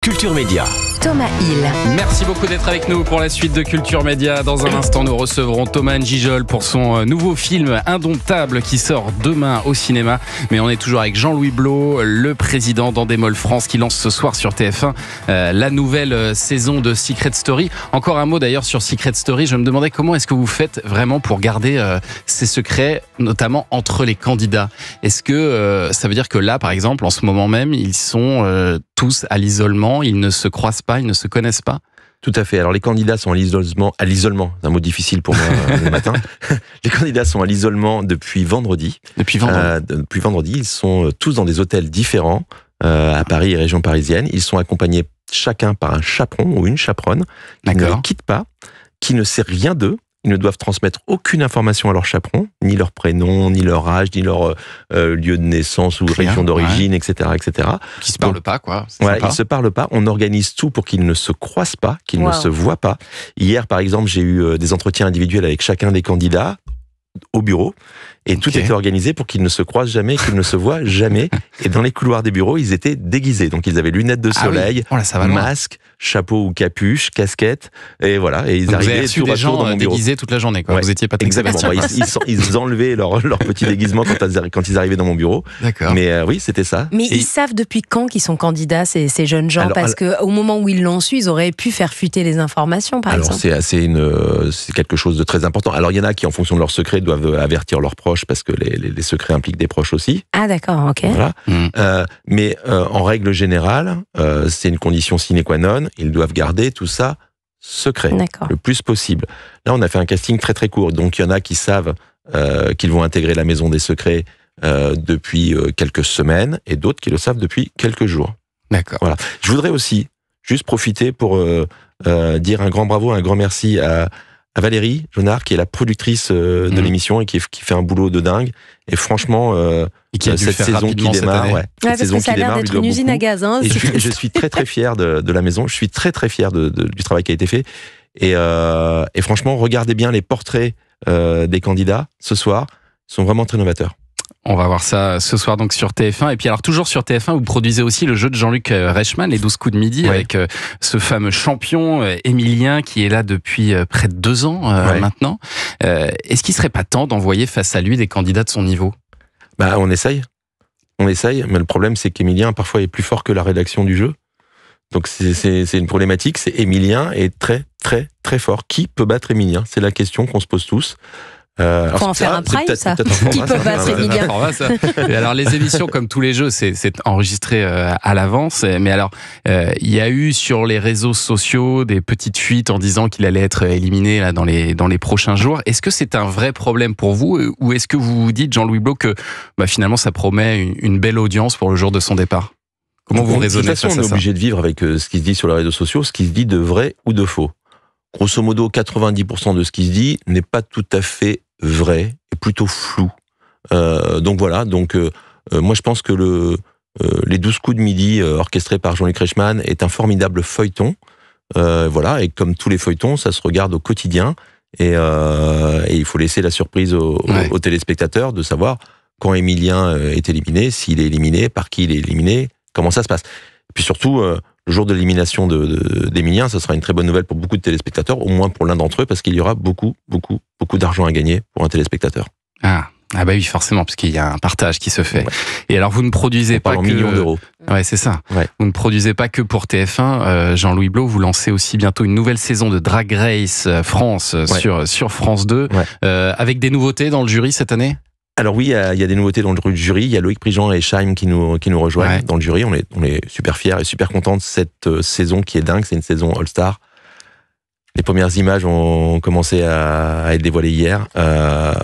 Culture Média. Thomas Hill. Merci beaucoup d'être avec nous pour la suite de Culture Média. Dans un instant, nous recevrons Thomas N'Gijol pour son nouveau film Indomptable qui sort demain au cinéma. Mais on est toujours avec Jean-Louis Blot, le président d'Endemol France, qui lance ce soir sur TF1 la nouvelle saison de Secret Story. Encore un mot d'ailleurs sur Secret Story. Je me demandais comment est-ce que vous faites vraiment pour garder ces secrets, notamment entre les candidats. Est-ce que ça veut dire que là, par exemple, en ce moment même, ils sont tous à l'isolement, ils ne se croisent pas, ils ne se connaissent pas? Tout à fait. Alors les candidats sont à l'isolement, c'est un mot difficile pour moi le matin. Les candidats sont à l'isolement depuis vendredi. Depuis vendredi, ils sont tous dans des hôtels différents à Paris et région parisienne. Ils sont accompagnés chacun par un chaperon ou une chaperonne qui ne les quitte pas, qui ne sait rien d'eux. Ils ne doivent transmettre aucune information à leur chaperon, ni leur prénom, ni leur âge, ni leur lieu de naissance ou région d'origine, etc., etc. Qui se parlent pas, quoi. Voilà, ils se parlent pas. On organise tout pour qu'ils ne se croisent pas, qu'ils ne se voient pas. Hier, par exemple, j'ai eu des entretiens individuels avec chacun des candidats au bureau. Et tout était organisé pour qu'ils ne se croisent jamais, qu'ils ne se voient jamais. Et dans les couloirs des bureaux, ils étaient déguisés. Donc, ils avaient lunettes de soleil, masque, chapeau ou capuche, casquette. Et voilà. Et ils donc arrivaient tour à tour dans mon bureau. Déguisés toute la journée, quoi. Vous étiez pas exactement. Ils enlevaient leur petit déguisement quand ils arrivaient dans mon bureau. D'accord. Mais oui, c'était ça. Mais ils savent depuis quand qu'ils sont candidats, ces jeunes gens? Parce qu'au moment où ils l'ont su, ils auraient pu faire fuiter les informations, par exemple. C'est quelque chose de très important. Alors, il y en a qui, en fonction de leur secret, doivent avertir leurs proches parce que les secrets impliquent des proches aussi. Ah d'accord, ok. Voilà. Mais en règle générale, c'est une condition sine qua non. Ils doivent garder tout ça secret, le plus possible. Là, on a fait un casting très très court. Donc, il y en a qui savent qu'ils vont intégrer la Maison des Secrets depuis quelques semaines et d'autres qui le savent depuis quelques jours. D'accord. Voilà. Je voudrais aussi juste profiter pour dire un grand bravo, un grand merci à Valérie Jonard, qui est la productrice de l'émission et qui fait un boulot de dingue. Et franchement, cette saison qui démarre, parce que ça a l'air d'être une usine à gaz. Hein, et je suis très très fier de la maison. Je suis très très fier du travail qui a été fait. Et franchement, regardez bien les portraits des candidats ce soir. Ils sont vraiment très novateurs. On va voir ça ce soir donc sur TF1. Et puis alors toujours sur TF1, vous produisez aussi le jeu de Jean-Luc Reichmann, les 12 coups de midi, avec ce fameux champion Émilien qui est là depuis près de 2 ans maintenant. Est-ce qu'il ne serait pas temps d'envoyer face à lui des candidats de son niveau? On essaye, mais le problème c'est qu'Émilien parfois est plus fort que la rédaction du jeu. Donc c'est une problématique, c'est Émilien est très très très fort. Qui peut battre Émilien? C'est la question qu'on se pose tous. Faut en faire un prime, ça. Qui peut battre Émilien? Et alors, les émissions, comme tous les jeux, c'est enregistré à l'avance. Mais alors, il y a eu sur les réseaux sociaux des petites fuites en disant qu'il allait être éliminé là, dans les prochains jours. Est-ce que c'est un vrai problème pour vous? Ou est-ce que vous vous dites, Jean-Louis Blot, que finalement, ça promet une belle audience pour le jour de son départ? Comment vous raisonnez face à ça? On est obligé de vivre avec ce qui se dit sur les réseaux sociaux, ce qui se dit de vrai ou de faux. Grosso modo, 90% de ce qui se dit n'est pas tout à fait vrai et plutôt flou. Donc voilà, moi je pense que les 12 coups de midi orchestrés par Jean-Luc Reichmann est un formidable feuilleton. Voilà, et comme tous les feuilletons, ça se regarde au quotidien et il faut laisser la surprise aux téléspectateurs de savoir quand Émilien est éliminé, s'il est éliminé, par qui il est éliminé, comment ça se passe. Et puis surtout, le jour de l'élimination d'Émilien, ce sera une très bonne nouvelle pour beaucoup de téléspectateurs, au moins pour l'un d'entre eux, parce qu'il y aura beaucoup d'argent à gagner pour un téléspectateur. Ah bah oui, forcément, parce qu'il y a un partage qui se fait. Ouais. Et alors, vous ne produisez pas que... millions d'euros. Ouais, c'est ça. Ouais. Vous ne produisez pas que pour TF1. Jean-Louis Blot, vous lancez aussi bientôt une nouvelle saison de Drag Race France sur France 2, avec des nouveautés dans le jury cette année? Alors oui, il y a des nouveautés dans le jury. Il y a Loïc Prigent et Chaim qui nous rejoignent dans le jury. On est super fiers et super contents de cette saison qui est dingue. C'est une saison All-Star. Les premières images ont commencé à être dévoilées hier.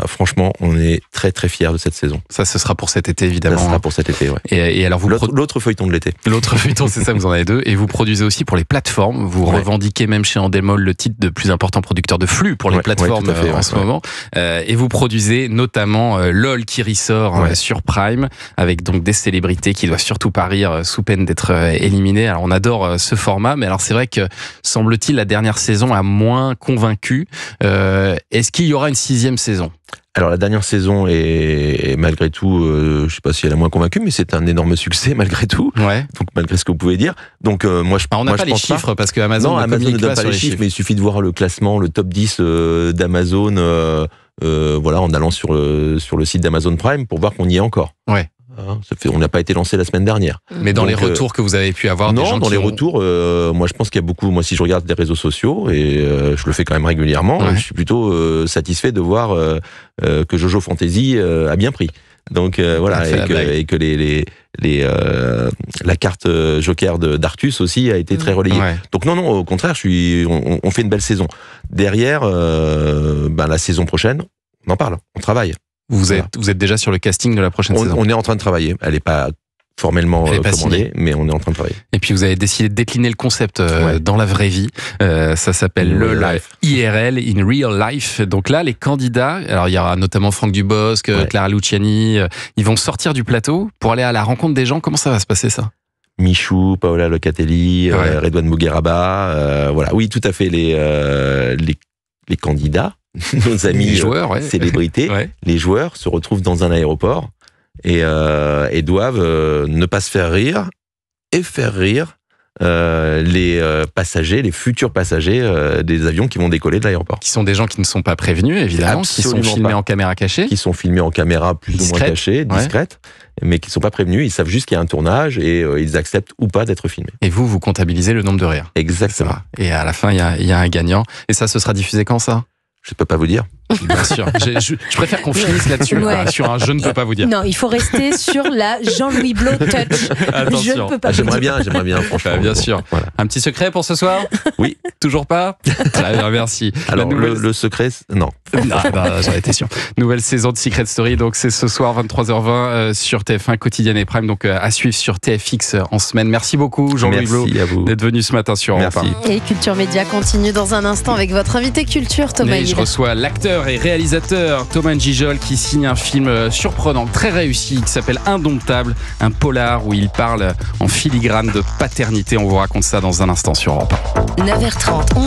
Franchement, on est très très fiers de cette saison. Ça, ce sera pour cet été, évidemment. Ça sera pour cet été, ouais. Et alors l'autre feuilleton de l'été. L'autre feuilleton, c'est ça, vous en avez 2. Et vous produisez aussi pour les plateformes. Vous revendiquez même chez Endemol le titre de plus important producteur de flux pour les plateformes en ce moment. Et vous produisez notamment LOL qui ressort sur Prime, avec donc des célébrités qui doivent surtout pas rire sous peine d'être éliminées. Alors on adore ce format, mais alors c'est vrai que semble-t-il la dernière saison a moins convaincu. Est-ce qu'il y aura une 6e saison ? Alors la dernière saison est malgré tout, je sais pas si elle a moins convaincu, mais c'est un énorme succès malgré tout. Ouais. Donc malgré ce que vous pouvez dire. Donc moi je. On n'a pas les chiffres parce que Amazon ne donne pas les chiffres, mais il suffit de voir le classement, le top 10 d'Amazon, voilà, en allant sur le site d'Amazon Prime pour voir qu'on y est encore. Ouais. On n'a pas été lancé la semaine dernière. Mais dans les retours que vous avez pu avoir, non, des gens dans les retours, moi je pense qu'il y a beaucoup. Moi, si je regarde les réseaux sociaux et je le fais quand même régulièrement, je suis plutôt satisfait de voir que Jojo Fantasy a bien pris. Donc voilà, et que la carte Joker d'Artus aussi a été très relayée. Ouais. Donc non, au contraire, on fait une belle saison. Derrière, la saison prochaine, on en parle, on travaille. Vous êtes déjà sur le casting de la prochaine saison. On est en train de travailler. Elle n'est pas formellement commandée, mais on est en train de travailler. Et puis vous avez décidé de décliner le concept dans la vraie vie. Ça s'appelle le life. IRL, in real life. Donc là, les candidats, alors il y aura notamment Franck Dubosc, Clara Luciani, ils vont sortir du plateau pour aller à la rencontre des gens. Comment ça va se passer ça ? Michou, Paola Locatelli, Redouane Bougueraba, voilà. Oui, tout à fait, les candidats. Nos amis les joueurs, célébrités, les joueurs se retrouvent dans un aéroport et doivent ne pas se faire rire et faire rire les passagers, les futurs passagers des avions qui vont décoller de l'aéroport. Qui sont des gens qui ne sont pas prévenus, évidemment, absolument qui sont filmés en caméra cachée. Qui sont filmés en caméra plus ou moins cachée, discrète, mais qui ne sont pas prévenus. Ils savent juste qu'il y a un tournage et ils acceptent ou pas d'être filmés. Et vous comptabilisez le nombre de rires. Exactement. Et à la fin, il y a un gagnant. Et ça, ce sera diffusé quand ça ? Je ne peux pas vous dire. Bien sûr. Je préfère qu'on finisse là-dessus, sur un je ne peux pas vous dire. Non, il faut rester sur la Jean-Louis Blo touch. Attention. Je ne peux pas. J'aimerais bien, franchement. Bien sûr. Voilà. Un petit secret pour ce soir ? Oui. Toujours pas ? Très bien, merci. Alors, le secret, non. Non, j'en étais sûr. Nouvelle saison de Secret Story, donc c'est ce soir 23h20 sur TF1 Quotidien et Prime, donc à suivre sur TFX en semaine. Merci beaucoup Jean-Louis Blo d'être venu ce matin sur Europe 1. Et Culture Média continue dans un instant avec votre invité culture Thomas Hill. Je reçois l'acteur et réalisateur Thomas Gijol qui signe un film surprenant, très réussi, qui s'appelle Indomptable, un polar où il parle en filigrane de paternité. On vous raconte ça dans un instant sur Europe 1. 9h30.